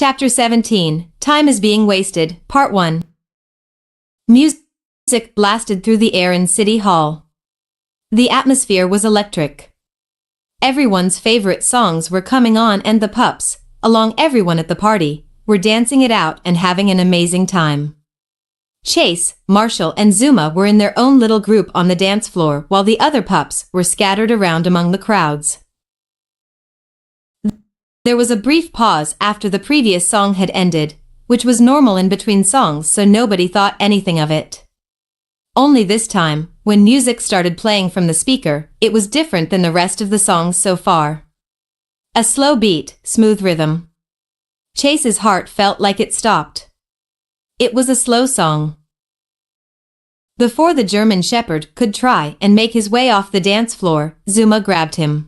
Chapter 17, Time is Being Wasted, Part 1. Music blasted through the air in City Hall. The atmosphere was electric. Everyone's favorite songs were coming on and the pups, along everyone at the party, were dancing it out and having an amazing time. Chase, Marshall and Zuma were in their own little group on the dance floor while the other pups were scattered around among the crowds. There was a brief pause after the previous song had ended, which was normal in between songs, so nobody thought anything of it. Only this time, when music started playing from the speaker, it was different than the rest of the songs so far. A slow beat, smooth rhythm. Chase's heart felt like it stopped. It was a slow song. Before the German Shepherd could try and make his way off the dance floor, Zuma grabbed him.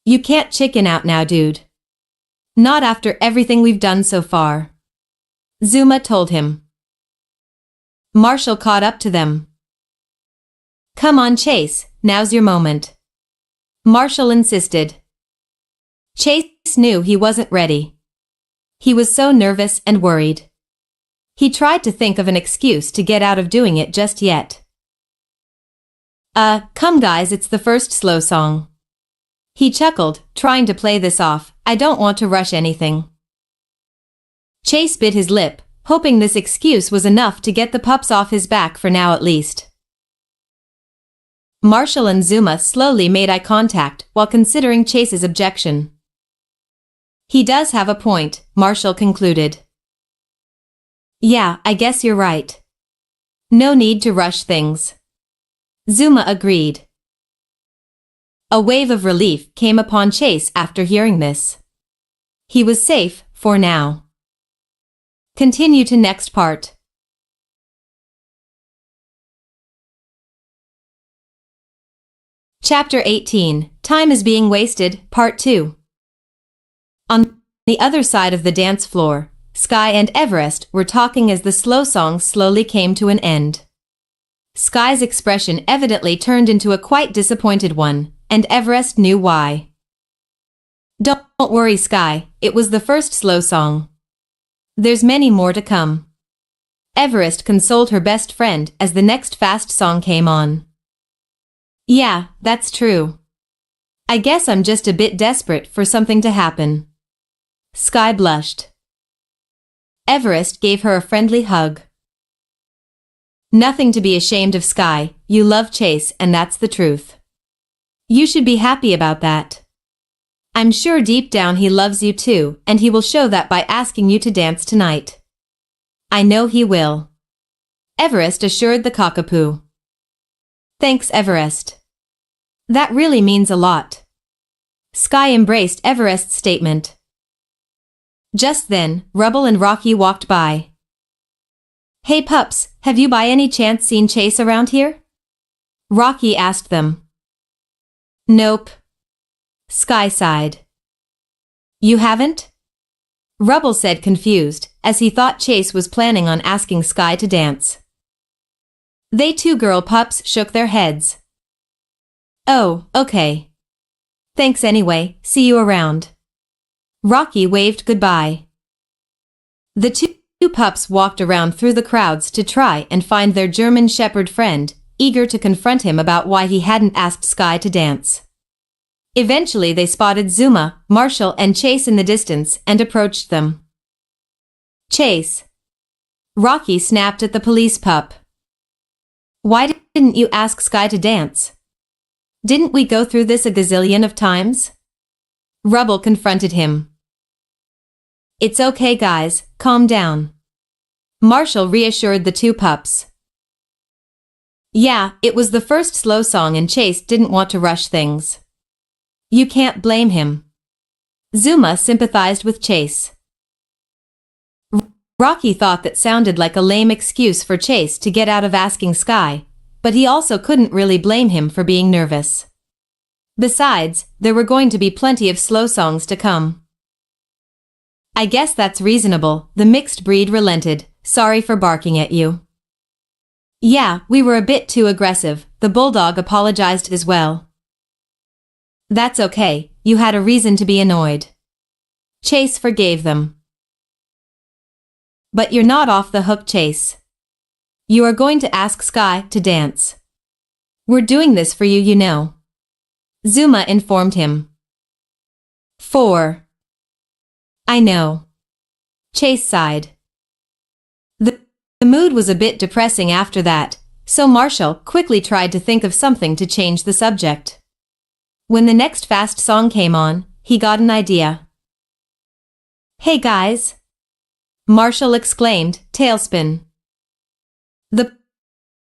"You can't chicken out now, dude. Not after everything we've done so far," Zuma told him. Marshall caught up to them. "Come on, Chase, now's your moment," Marshall insisted. Chase knew he wasn't ready. He was so nervous and worried. He tried to think of an excuse to get out of doing it just yet. Come guys, it's the first slow song," he chuckled, trying to play this off. "I don't want to rush anything." Chase bit his lip, hoping this excuse was enough to get the pups off his back for now at least. Marshall and Zuma slowly made eye contact while considering Chase's objection. "He does have a point," Marshall concluded. "Yeah, I guess you're right. No need to rush things," Zuma agreed. A wave of relief came upon Chase after hearing this. He was safe, for now. Continue to next part. Chapter 18, Time is Being Wasted, Part 2. On the other side of the dance floor, Sky and Everest were talking as the slow song slowly came to an end. Sky's expression evidently turned into a quite disappointed one, and Everest knew why. Don't worry, Sky, it was the first slow song. There's many more to come," Everest consoled her best friend as the next fast song came on. "Yeah, that's true. I guess I'm just a bit desperate for something to happen." Sky blushed. Everest gave her a friendly hug. "Nothing to be ashamed of, Sky. You love Chase and that's the truth. You should be happy about that. I'm sure deep down he loves you too, and he will show that by asking you to dance tonight." "I know he will," Everest assured the cockapoo. "Thanks, Everest. That really means a lot." Sky embraced Everest's statement. Just then, Rubble and Rocky walked by. "Hey pups, have you by any chance seen Chase around here?" Rocky asked them. "Nope," Sky sighed. "You haven't?" Rubble said, confused, as he thought Chase was planning on asking Sky to dance. They two girl pups shook their heads. "Oh, okay. Thanks anyway, see you around." Rocky waved goodbye. The two pups walked around through the crowds to try and find their German Shepherd friend, eager to confront him about why he hadn't asked Sky to dance. Eventually they spotted Zuma, Marshall and Chase in the distance and approached them. "Chase," Rocky snapped at the police pup. "Why didn't you ask Sky to dance? Didn't we go through this a gazillion of times?" Rubble confronted him. "It's okay guys, calm down," Marshall reassured the two pups. "Yeah, it was the first slow song and Chase didn't want to rush things. You can't blame him." Zuma sympathized with Chase. Rocky thought that sounded like a lame excuse for Chase to get out of asking Sky, but he also couldn't really blame him for being nervous. Besides, there were going to be plenty of slow songs to come. "I guess that's reasonable," the mixed breed relented. "Sorry for barking at you." "Yeah, we were a bit too aggressive," the bulldog apologized as well. "That's okay, you had a reason to be annoyed." Chase forgave them. But you're not off the hook, Chase. You are going to ask Sky to dance. We're doing this for you, you know. Zuma informed him. 4. I know. Chase sighed. The mood was a bit depressing after that, so Marshall quickly tried to think of something to change the subject. When the next fast song came on, he got an idea. Hey guys! Marshall exclaimed, tailspin. The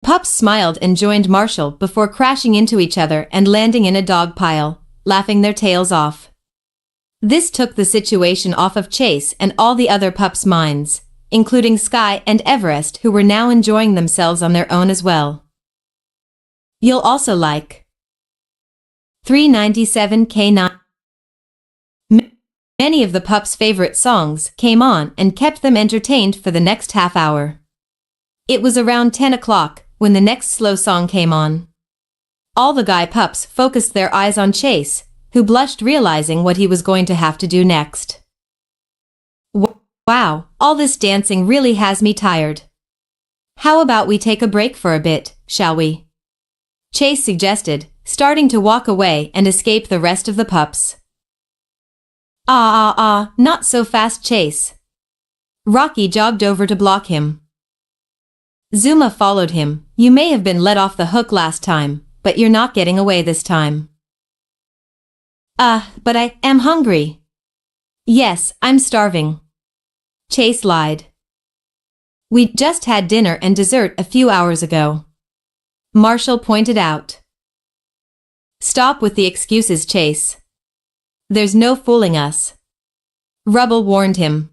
pups smiled and joined Marshall before crashing into each other and landing in a dog pile, laughing their tails off. This took the situation off of Chase and all the other pups' minds, including Sky and Everest, who were now enjoying themselves on their own as well. You'll also like 397K9. Many of the pups' favorite songs came on and kept them entertained for the next half hour. It was around 10 o'clock when the next slow song came on. All the guy pups focused their eyes on Chase, who blushed realizing what he was going to have to do next. Wow, all this dancing really has me tired. How about we take a break for a bit, shall we? Chase suggested, starting to walk away and escape the rest of the pups. Not so fast, Chase. Rocky jogged over to block him. Zuma followed him. You may have been let off the hook last time, but you're not getting away this time. But I am hungry. Yes, I'm starving. Chase lied. We just had dinner and dessert a few hours ago. Marshall pointed out. Stop with the excuses, Chase. There's no fooling us. Rubble warned him.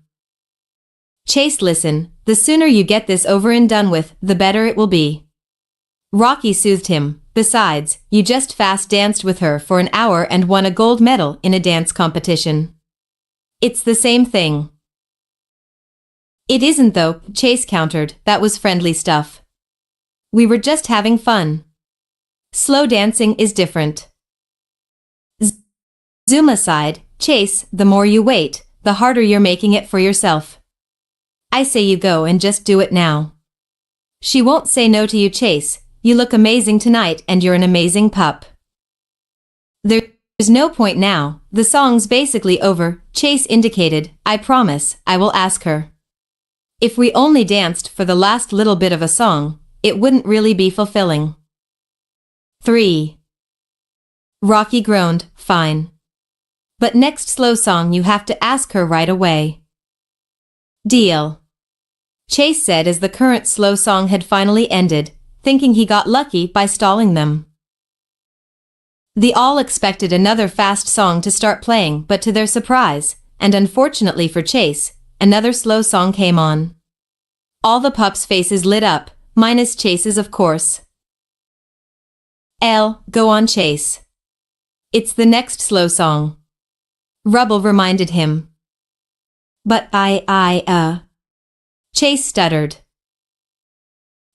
Chase, listen, the sooner you get this over and done with, the better it will be. Rocky soothed him. Besides, you just fast danced with her for an hour and won a gold medal in a dance competition. It's the same thing. It isn't though, Chase countered. That was friendly stuff. We were just having fun. Slow dancing is different. Zuma sighed. Chase, the more you wait, the harder you're making it for yourself. I say you go and just do it now. She won't say no to you, Chase. You look amazing tonight and you're an amazing pup. There's no point now. The song's basically over, Chase indicated. I promise, I will ask her. If we only danced for the last little bit of a song, it wouldn't really be fulfilling. 3. Rocky groaned. Fine. But next slow song you have to ask her right away. Deal. Chase said as the current slow song had finally ended, thinking he got lucky by stalling them. They all expected another fast song to start playing, but to their surprise, and unfortunately for Chase, another slow song came on. All the pups' faces lit up, minus Chase's of course. Go on, Chase. It's the next slow song. Rubble reminded him. But Chase stuttered.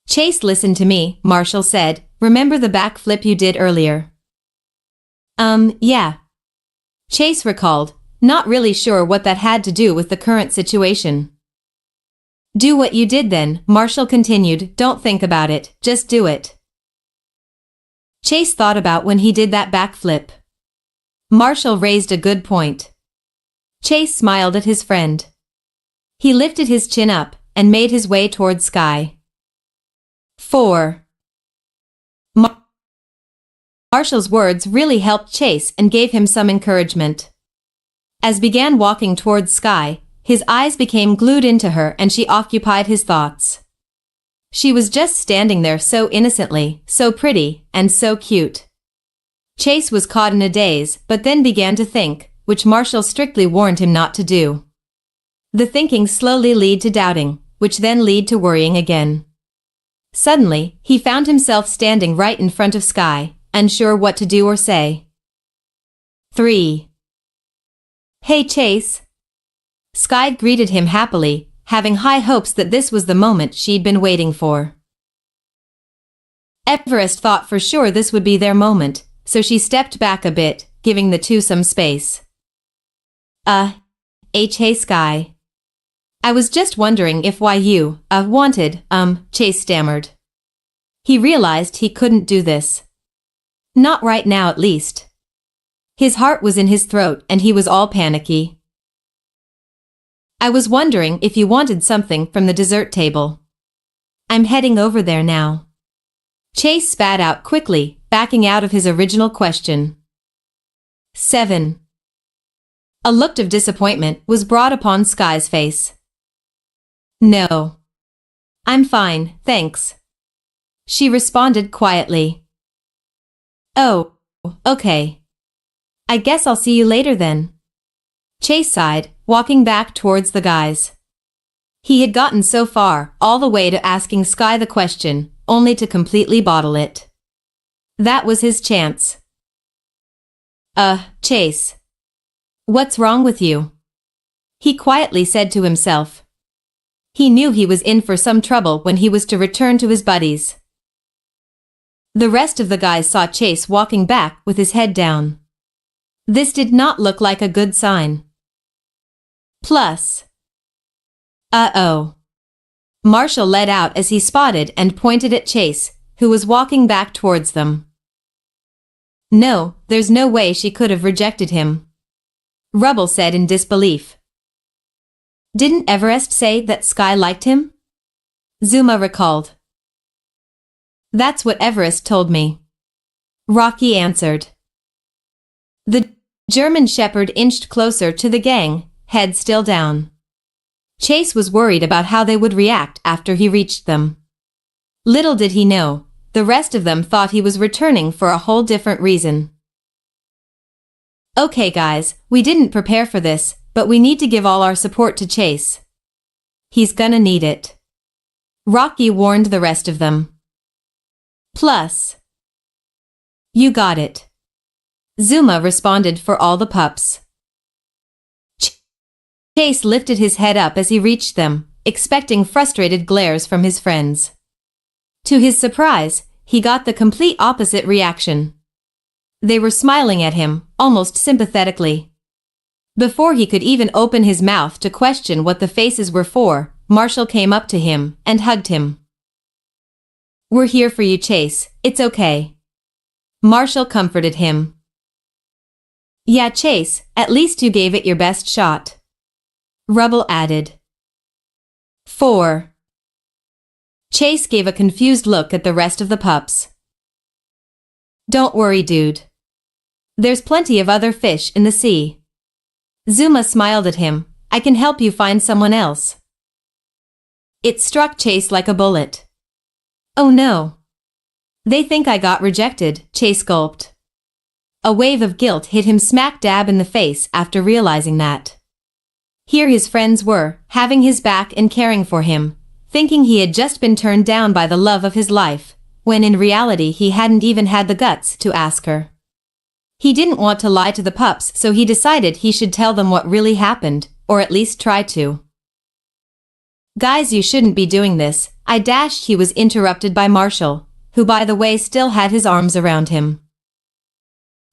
Chase, listen to me, Marshall said. Remember the backflip you did earlier? Yeah. Chase recalled, not really sure what that had to do with the current situation. Do what you did then, Marshall continued. Don't think about it, just do it. Chase thought about when he did that backflip. Marshall raised a good point. Chase smiled at his friend. He lifted his chin up and made his way toward Sky. 4. Marshall's words really helped Chase and gave him some encouragement. As began walking towards Sky, his eyes became glued into her and she occupied his thoughts. She was just standing there so innocently, so pretty, and so cute. Chase was caught in a daze, but then began to think, which Marshall strictly warned him not to do. The thinking slowly led to doubting, which then led to worrying again. Suddenly, he found himself standing right in front of Sky, unsure what to do or say. 3. Hey Chase. Sky greeted him happily, having high hopes that this was the moment she'd been waiting for. Everest thought for sure this would be their moment, so she stepped back a bit, giving the two some space. Hey Sky. I was just wondering if why you, wanted, Chase stammered. He realized he couldn't do this. Not right now at least. His heart was in his throat and he was all panicky. I was wondering if you wanted something from the dessert table. I'm heading over there now. Chase spat out quickly, backing out of his original question. 7. A look of disappointment was brought upon Sky's face. No. I'm fine, thanks. She responded quietly. Oh, okay. I guess I'll see you later then. Chase sighed, walking back towards the guys. He had gotten so far, all the way to asking Sky the question, only to completely bottle it. That was his chance. Chase. What's wrong with you? He quietly said to himself. He knew he was in for some trouble when he was to return to his buddies. The rest of the guys saw Chase walking back with his head down. This did not look like a good sign. Plus. Uh-oh. Marshall let out as he spotted and pointed at Chase, who was walking back towards them. No, there's no way she could have rejected him. Rubble said in disbelief. Didn't Everest say that Sky liked him? Zuma recalled. That's what Everest told me. Rocky answered. The German Shepherd inched closer to the gang, head still down. Chase was worried about how they would react after he reached them. Little did he know, the rest of them thought he was returning for a whole different reason. Okay guys, we didn't prepare for this, but we need to give all our support to Chase. He's gonna need it. Rocky warned the rest of them. Plus. You got it. Zuma responded for all the pups. Chase lifted his head up as he reached them, expecting frustrated glares from his friends. To his surprise, he got the complete opposite reaction. They were smiling at him, almost sympathetically. Before he could even open his mouth to question what the faces were for, Marshall came up to him and hugged him. We're here for you, Chase, it's okay. Marshall comforted him. Yeah, Chase, at least you gave it your best shot. Rubble added. 4. Chase gave a confused look at the rest of the pups. Don't worry, dude. There's plenty of other fish in the sea. Zuma smiled at him. I can help you find someone else. It struck Chase like a bullet. Oh no. They think I got rejected, Chase gulped. A wave of guilt hit him smack dab in the face after realizing that. Here his friends were, having his back and caring for him, thinking he had just been turned down by the love of his life, when in reality he hadn't even had the guts to ask her. He didn't want to lie to the pups, so he decided he should tell them what really happened, or at least try to. Guys, you shouldn't be doing this, he was interrupted by Marshall, who by the way still had his arms around him.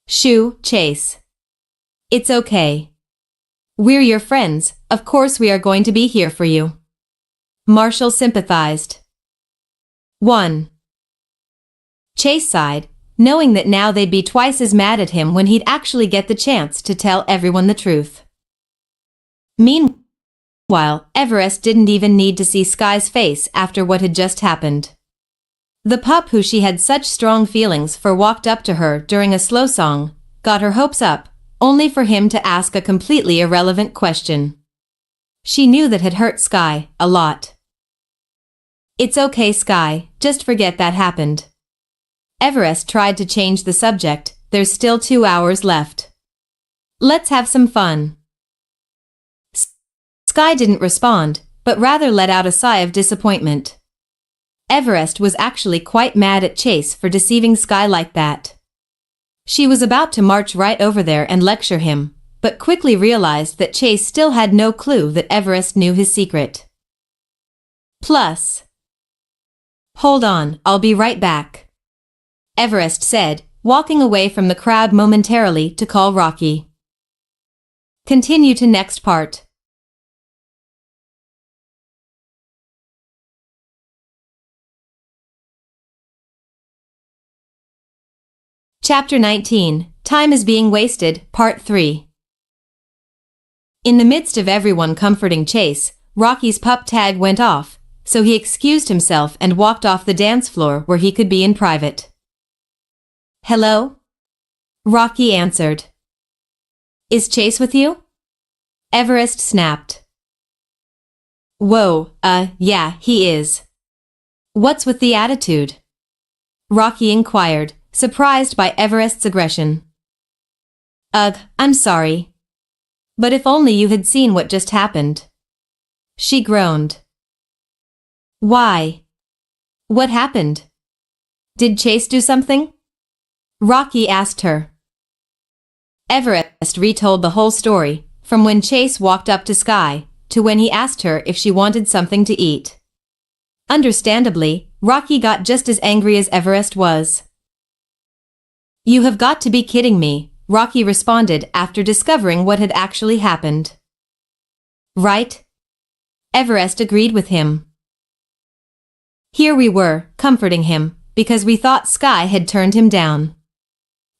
Shoo, Chase. It's okay. We're your friends, of course we are going to be here for you. Marshall sympathized. 1. Chase sighed, knowing that now they'd be twice as mad at him when he'd actually get the chance to tell everyone the truth. Meanwhile, Everest didn't even need to see Sky's face after what had just happened. The pup who she had such strong feelings for walked up to her during a slow song, got her hopes up, only for him to ask a completely irrelevant question. She knew that had hurt Sky a lot. It's okay, Sky, just forget that happened. Everest tried to change the subject, there's still 2 hours left. Let's have some fun. Sky didn't respond, but rather let out a sigh of disappointment. Everest was actually quite mad at Chase for deceiving Sky like that. She was about to march right over there and lecture him, but quickly realized that Chase still had no clue that Everest knew his secret. Plus. Hold on, I'll be right back. Everest said, walking away from the crowd momentarily to call Rocky. Continue to next part. Chapter 19, Time is Being Wasted, Part 3. In the midst of everyone comforting Chase, Rocky's pup tag went off, so he excused himself and walked off the dance floor where he could be in private. "Hello?" Rocky answered. "Is Chase with you?" Everest snapped. "Whoa, yeah, he is. What's with the attitude?" Rocky inquired, surprised by Everest's aggression. "Ugh, I'm sorry. But if only you had seen what just happened." She groaned. "Why? What happened? Did Chase do something?" Rocky asked her. Everest retold the whole story, from when Chase walked up to Sky, to when he asked her if she wanted something to eat. Understandably, Rocky got just as angry as Everest was. "You have got to be kidding me," Rocky responded after discovering what had actually happened. "Right?" Everest agreed with him. "Here we were, comforting him, because we thought Sky had turned him down.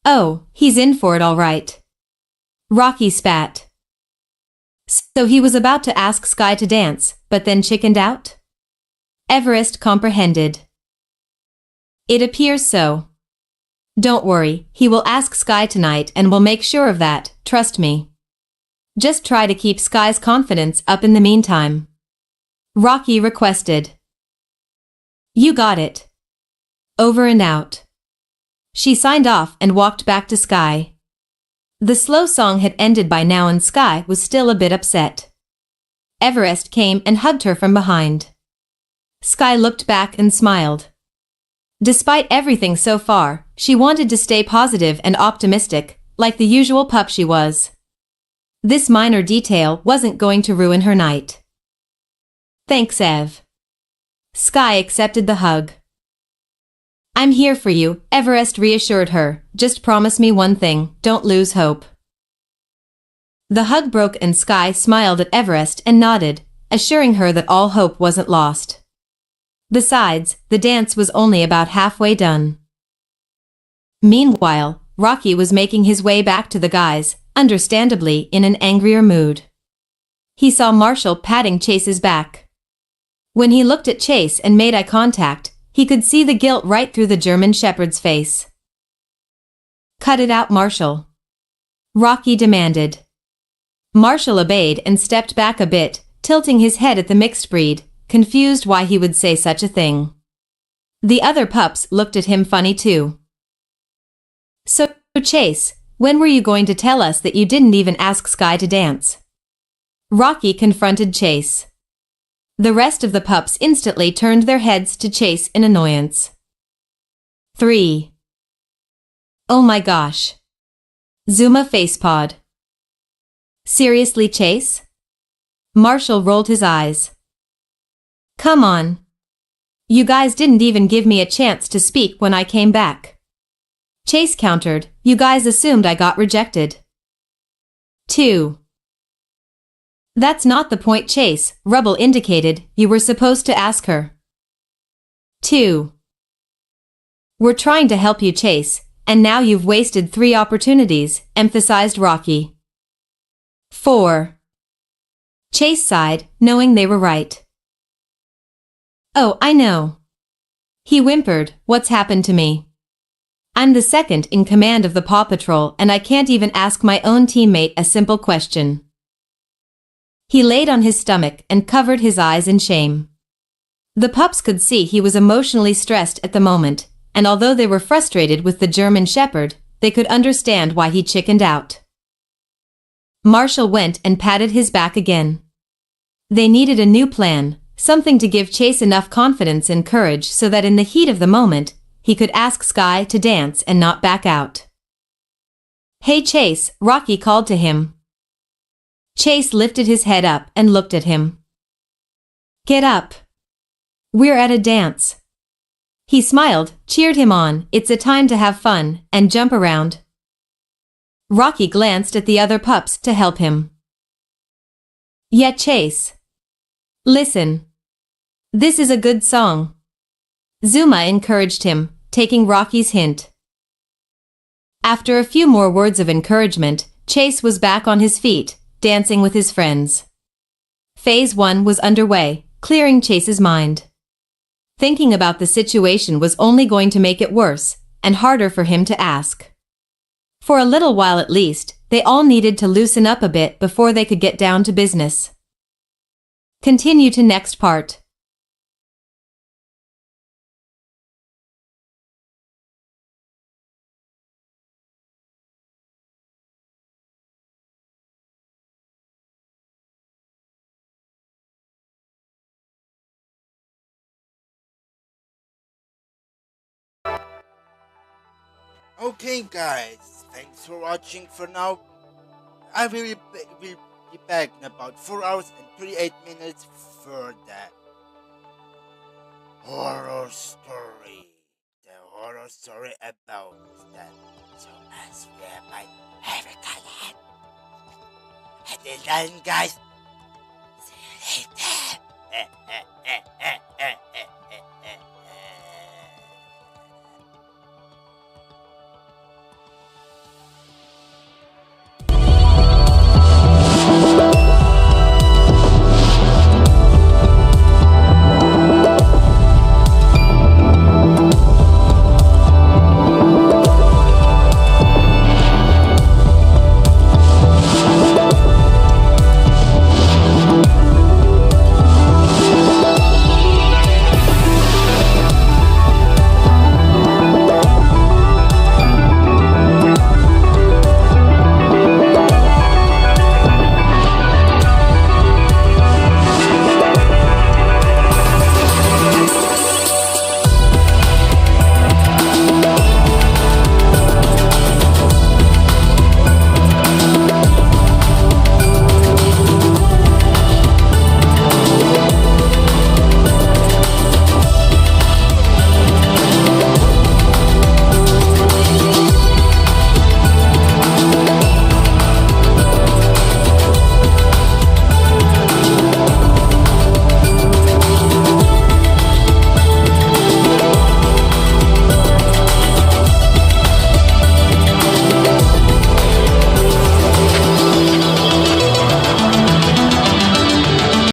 Oh, he's in for it all right." Rocky spat. "So he was about to ask Sky to dance, but then chickened out?" Everest comprehended. "It appears so. Don't worry, he will ask Sky tonight and we'll make sure of that, trust me. Just try to keep Sky's confidence up in the meantime," Rocky requested. "You got it. Over and out." She signed off and walked back to Sky. The slow song had ended by now and Sky was still a bit upset. Everest came and hugged her from behind. Sky looked back and smiled. Despite everything so far, she wanted to stay positive and optimistic, like the usual pup she was. This minor detail wasn't going to ruin her night. "Thanks, Ev." Sky accepted the hug. "I'm here for you," Everest reassured her. "Just promise me one thing, don't lose hope." The hug broke and Sky smiled at Everest and nodded, assuring her that all hope wasn't lost. Besides, the dance was only about halfway done. Meanwhile, Rocky was making his way back to the guys, understandably in an angrier mood. He saw Marshall patting Chase's back. When he looked at Chase and made eye contact, he could see the guilt right through the German Shepherd's face. "Cut it out, Marshall," Rocky demanded. Marshall obeyed and stepped back a bit, tilting his head at the mixed breed, confused why he would say such a thing. The other pups looked at him funny too. "So, Chase, when were you going to tell us that you didn't even ask Sky to dance?" Rocky confronted Chase. The rest of the pups instantly turned their heads to Chase in annoyance. 3. "Oh my gosh. Zuma facepawed. Seriously, Chase?" Marshall rolled his eyes. "Come on. You guys didn't even give me a chance to speak when I came back." Chase countered, "You guys assumed I got rejected." 2. "That's not the point, Chase," Rubble indicated. "You were supposed to ask her." 2. "We're trying to help you, Chase, and now you've wasted 3 opportunities," emphasized Rocky. 4. Chase sighed, knowing they were right. "Oh, I know." He whimpered, "What's happened to me? I'm the second in command of the Paw Patrol and I can't even ask my own teammate a simple question." He laid on his stomach and covered his eyes in shame. The pups could see he was emotionally stressed at the moment, and although they were frustrated with the German Shepherd, they could understand why he chickened out. Marshall went and patted his back again. They needed a new plan, something to give Chase enough confidence and courage so that in the heat of the moment, he could ask Sky to dance and not back out. "Hey Chase," Rocky called to him. Chase lifted his head up and looked at him. "Get up. We're at a dance." He smiled, cheered him on, "It's a time to have fun, and jump around." Rocky glanced at the other pups to help him. "Yeah, Chase. Listen. This is a good song." Zuma encouraged him, taking Rocky's hint. After a few more words of encouragement, Chase was back on his feet, dancing with his friends. Phase 1 was underway, clearing Chase's mind. Thinking about the situation was only going to make it worse, and harder for him to ask. For a little while at least, they all needed to loosen up a bit before they could get down to business. Continue to next part. Okay, guys, thanks for watching for now. I will be back in about 4 hours and 38 minutes for the horror story. The horror story about that. So, as we have my favorite talent. Until then, guys, see you later.